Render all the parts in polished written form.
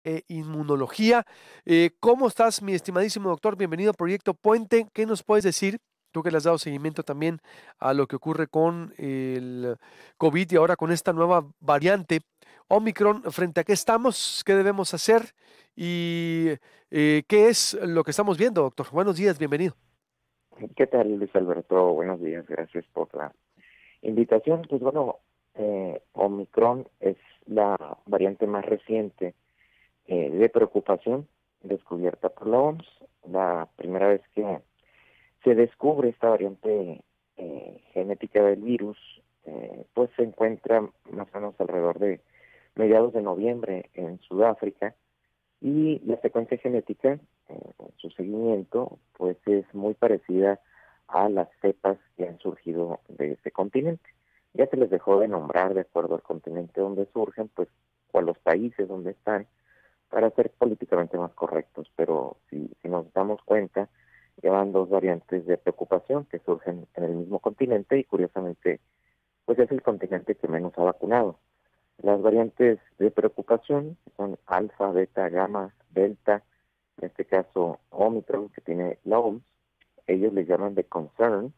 e inmunología. ¿Cómo estás, mi estimadísimo doctor? Bienvenido a Proyecto Puente. ¿Qué nos puedes decir? Tú que le has dado seguimiento también a lo que ocurre con el COVID y ahora con esta nueva variante Omicron. ¿Frente a qué estamos? ¿Qué debemos hacer? ¿Y qué es lo que estamos viendo, doctor? Buenos días, bienvenido. ¿Qué tal, Luis Alberto? Buenos días, gracias por la invitación. Pues bueno, Omicron es la variante más reciente de preocupación descubierta por la OMS. La primera vez que se descubre esta variante genética del virus, pues se encuentra más o menos alrededor de mediados de noviembre en Sudáfrica, y la secuencia genética, su seguimiento, pues es muy parecida a las cepas que han surgido de ese continente. Ya se les dejó de nombrar de acuerdo al continente donde surgen, pues, o a los países donde están, para ser políticamente más correctos. Pero si nos damos cuenta, llevan dos variantes de preocupación que surgen en el mismo continente y curiosamente, pues es el continente que menos ha vacunado. Las variantes de preocupación son alfa, beta, gamma, delta, en este caso Omicron, que tiene la OMS. Ellos le llaman de concern,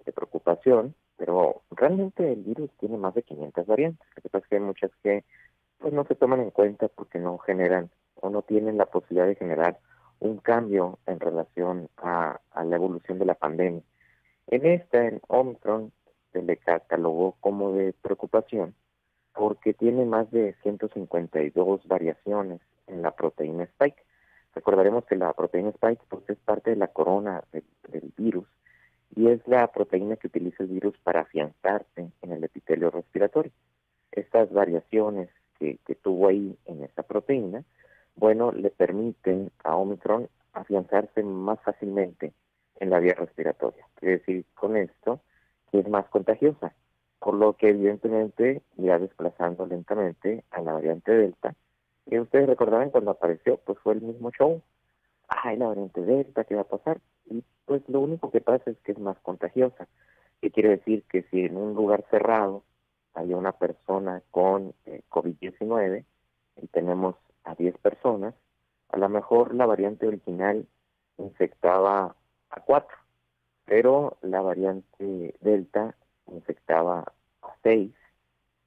de preocupación, pero realmente el virus tiene más de 500 variantes. Lo que pasa es que hay muchas que pues no se toman en cuenta porque no generan o no tienen la posibilidad de generar un cambio en relación a la evolución de la pandemia. En Omicron, se le catalogó como de preocupación porque tiene más de 152 variaciones en la proteína Spike. Recordaremos que la proteína Spike pues, es parte de la corona del virus y es la proteína que utiliza el virus para afianzarse en el epitelio respiratorio. Estas variaciones que tuvo ahí en esa proteína, bueno, le permiten a Omicron afianzarse más fácilmente en la vía respiratoria. Quiere decir con esto que es más contagiosa, por lo que evidentemente irá desplazando lentamente a la variante Delta. Y ustedes recordarán cuando apareció, pues fue el mismo show. Ay, la variante Delta, ¿qué va a pasar? Y pues lo único que pasa es que es más contagiosa. ¿Qué quiere decir? Que si en un lugar cerrado hay una persona con COVID-19 y tenemos a 10 personas, a lo mejor la variante original infectaba a 4, pero la variante Delta infectaba a 6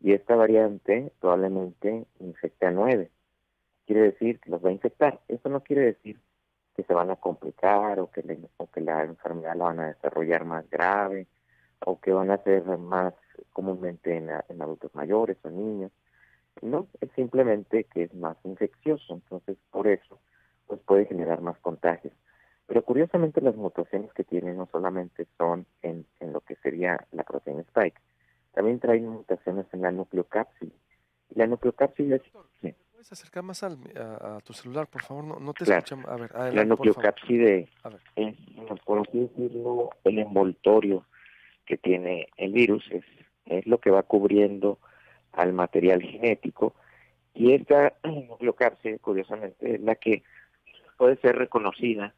y esta variante probablemente infecte a 9. Quiere decir que los va a infectar. Eso no quiere decir que se van a complicar o que la enfermedad la van a desarrollar más grave o que van a ser más comúnmente en adultos mayores o niños. No, es simplemente que es más infeccioso, entonces por eso pues puede generar más contagios. Pero curiosamente las mutaciones que tiene no solamente son en lo que sería la proteína Spike, también traen mutaciones en la nucleocápside. Y la nucleocápside es, Doctor, sí, ¿te puedes acercar más a tu celular, por favor? No te claro, escuchamos. A ver, la adelante, por favor. nucleocápside A ver. es, por así decirlo, el envoltorio que tiene el virus, es lo que va cubriendo al material genético. Y esta nucleocápside, curiosamente, es la que puede ser reconocida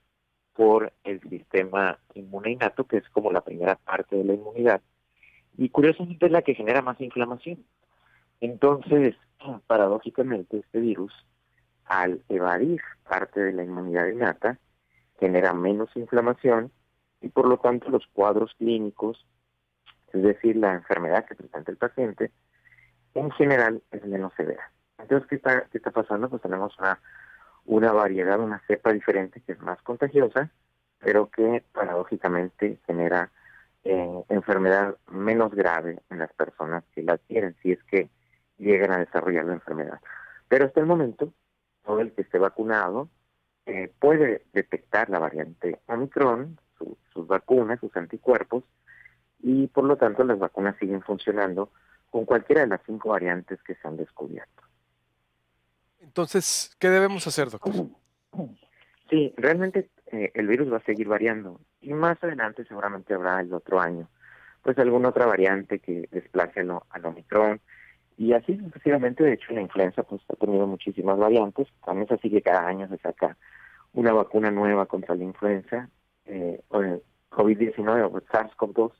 por el sistema inmune innato, que es como la primera parte de la inmunidad, y curiosamente es la que genera más inflamación. Entonces, paradójicamente, este virus, al evadir parte de la inmunidad innata, genera menos inflamación y por lo tanto los cuadros clínicos, es decir, la enfermedad que presenta el paciente, en general es menos severa. Entonces, qué está pasando? Pues tenemos una variedad, una cepa diferente que es más contagiosa, pero que paradójicamente genera enfermedad menos grave en las personas que la tienen, si es que llegan a desarrollar la enfermedad. Pero hasta el momento, todo el que esté vacunado puede detectar la variante Omicron, sus vacunas, sus anticuerpos, y por lo tanto las vacunas siguen funcionando con cualquiera de las 5 variantes que se han descubierto. Entonces, ¿qué debemos hacer, doctor? Sí, realmente el virus va a seguir variando y más adelante seguramente habrá el otro año pues alguna otra variante que desplace al Omicron y así sucesivamente. De hecho, la influenza pues ha tenido muchísimas variantes. También es así que cada año se saca una vacuna nueva contra la influenza o el COVID-19 o el SARS-CoV-2.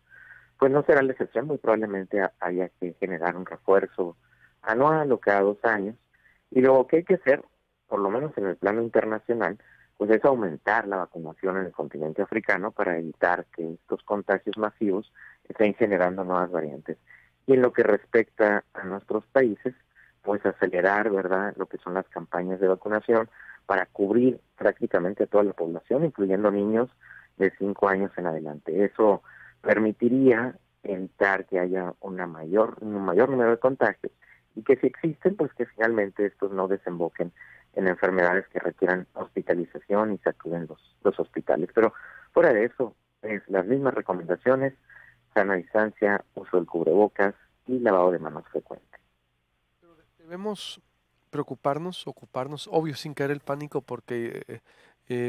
Pues no será la excepción, muy probablemente haya que generar un refuerzo anual o cada 2 años. Y lo que hay que hacer por lo menos en el plano internacional, pues es aumentar la vacunación en el continente africano para evitar que estos contagios masivos estén generando nuevas variantes. Y en lo que respecta a nuestros países, pues acelerar, ¿verdad?, lo que son las campañas de vacunación para cubrir prácticamente a toda la población, incluyendo niños de 5 años en adelante. Eso permitiría evitar que haya un mayor número de contagios y que si existen, pues que finalmente estos no desemboquen en enfermedades que requieran hospitalización y sacuden los hospitales. Pero fuera de eso, es las mismas recomendaciones: sana distancia, uso del cubrebocas y lavado de manos frecuente. Debemos preocuparnos, ocuparnos, obvio, sin caer el pánico, porque,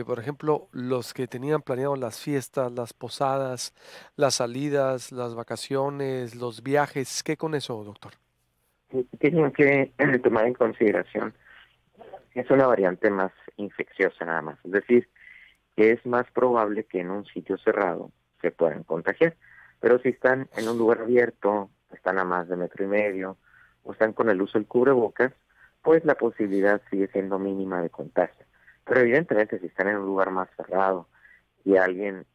por ejemplo, los que tenían planeado las fiestas, las posadas, las salidas, las vacaciones, los viajes, ¿qué con eso, doctor? Tienen que tomar en consideración que es una variante más infecciosa nada más, es decir, que es más probable que en un sitio cerrado se puedan contagiar, pero si están en un lugar abierto, están a más de 1,5 metros o están con el uso del cubrebocas, pues la posibilidad sigue siendo mínima de contagio. Pero evidentemente si están en un lugar más cerrado y alguien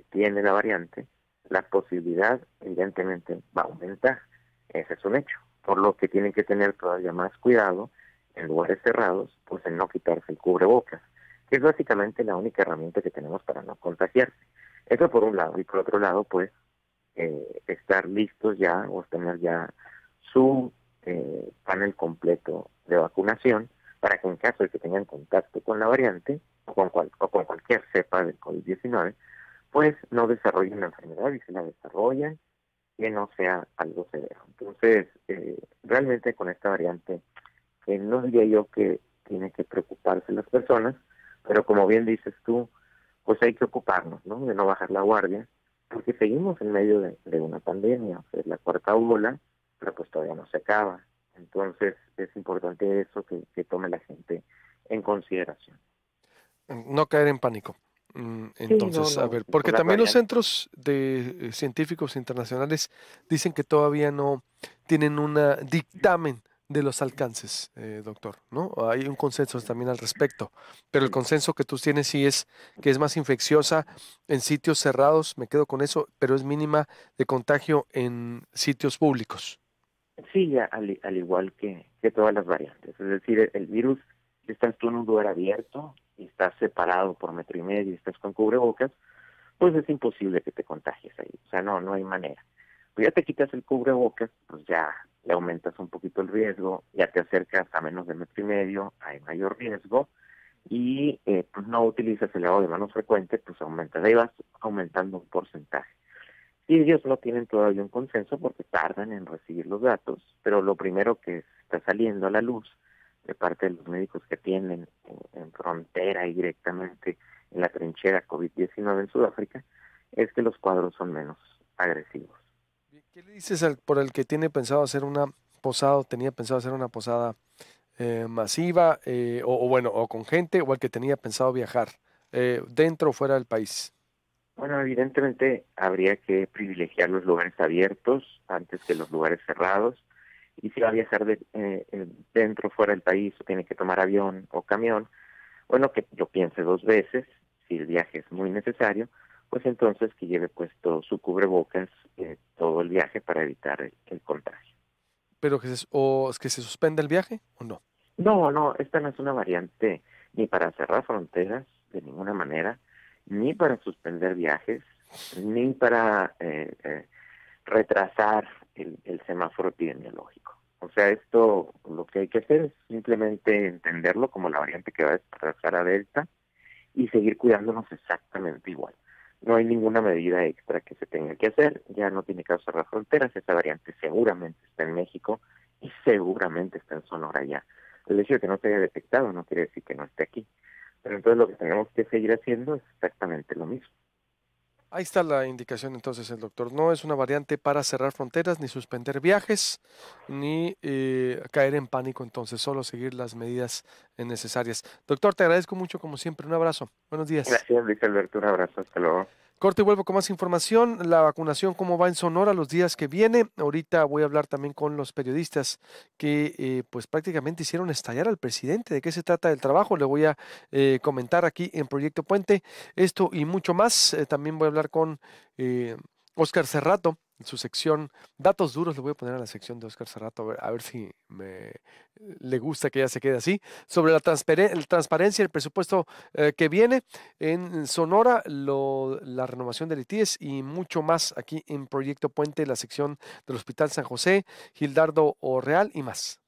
tiene la variante, la posibilidad evidentemente va a aumentar. Ese es un hecho. Por lo que tienen que tener todavía más cuidado en lugares cerrados, pues en no quitarse el cubrebocas, que es básicamente la única herramienta que tenemos para no contagiarse. Eso por un lado. Y por otro lado, pues, estar listos ya o tener ya su panel completo de vacunación para que en caso de que tengan contacto con la variante o con cualquier cepa del COVID-19, pues no desarrollen la enfermedad, y si la desarrollan, que no sea algo severo. Entonces, realmente con esta variante, no diría yo que tiene que preocuparse las personas, pero como bien dices tú, pues hay que ocuparnos, ¿no?, de no bajar la guardia, porque seguimos en medio de una pandemia, o sea, es la cuarta ola, pero pues todavía no se acaba. Entonces es importante eso que tome la gente en consideración. No caer en pánico. Sí, no, Entonces, a no, ver, porque con las también los variantes. centros de científicos internacionales dicen que todavía no tienen un dictamen de los alcances, doctor, ¿no? Hay un consenso también al respecto, pero el consenso que tú tienes sí es que es más infecciosa en sitios cerrados, me quedo con eso, pero es mínima de contagio en sitios públicos. Sí, ya, al igual que todas las variantes. Es decir, el virus, si estás tú en un lugar abierto y estás separado por 1,5 metros y estás con cubrebocas, pues es imposible que te contagies ahí. O sea, no hay manera. Pues ya te quitas el cubrebocas, pues ya le aumentas un poquito el riesgo, ya te acercas a menos de 1,5 metros, hay mayor riesgo, y pues no utilizas el lavado de manos frecuente, pues aumentas. Ahí vas aumentando un porcentaje. Y ellos no tienen todavía un consenso porque tardan en recibir los datos, pero lo primero que está saliendo a la luz de parte de los médicos que tienen en frontera y directamente en la trinchera COVID-19 en Sudáfrica es que los cuadros son menos agresivos. Bien, ¿qué le dices por el que tiene pensado hacer una posada o tenía pensado hacer una posada masiva o bueno, o con gente o el que tenía pensado viajar dentro o fuera del país? Bueno, evidentemente habría que privilegiar los lugares abiertos antes que los lugares cerrados. Y si va a viajar dentro o fuera del país o tiene que tomar avión o camión, bueno, que lo piense 2 veces. Si el viaje es muy necesario, pues entonces que lleve puesto su cubrebocas todo el viaje para evitar el contagio. Pero o es que se suspenda el viaje o no. No, esta no es una variante ni para cerrar fronteras de ninguna manera, ni para suspender viajes, ni para retrasar el semáforo epidemiológico. O sea, esto lo que hay que hacer es simplemente entenderlo como la variante que va a desplazar a Delta y seguir cuidándonos exactamente igual. No hay ninguna medida extra que se tenga que hacer, ya no tiene que cerrar fronteras, esa variante seguramente está en México y seguramente está en Sonora ya. El hecho de que no se haya detectado no quiere decir que no esté aquí. Pero entonces lo que tenemos que seguir haciendo es exactamente lo mismo. Ahí está la indicación entonces el doctor. No es una variante para cerrar fronteras, ni suspender viajes, ni caer en pánico entonces, solo seguir las medidas necesarias. Doctor, te agradezco mucho como siempre. Un abrazo. Buenos días. Gracias, Luis Alberto, un abrazo, hasta luego. Corte y vuelvo con más información. La vacunación, cómo va en Sonora los días que viene. Ahorita voy a hablar también con los periodistas que pues prácticamente hicieron estallar al presidente. ¿De qué se trata el trabajo? Le voy a comentar aquí en Proyecto Puente esto y mucho más. También voy a hablar con Óscar Cerrato, en su sección Datos Duros. Le voy a poner a la sección de Óscar Cerrato a ver si le gusta que ya se quede así. Sobre la transparencia, el presupuesto que viene en Sonora, la renovación del ITIES y mucho más aquí en Proyecto Puente, la sección del Hospital San José, Gildardo Orreal y más.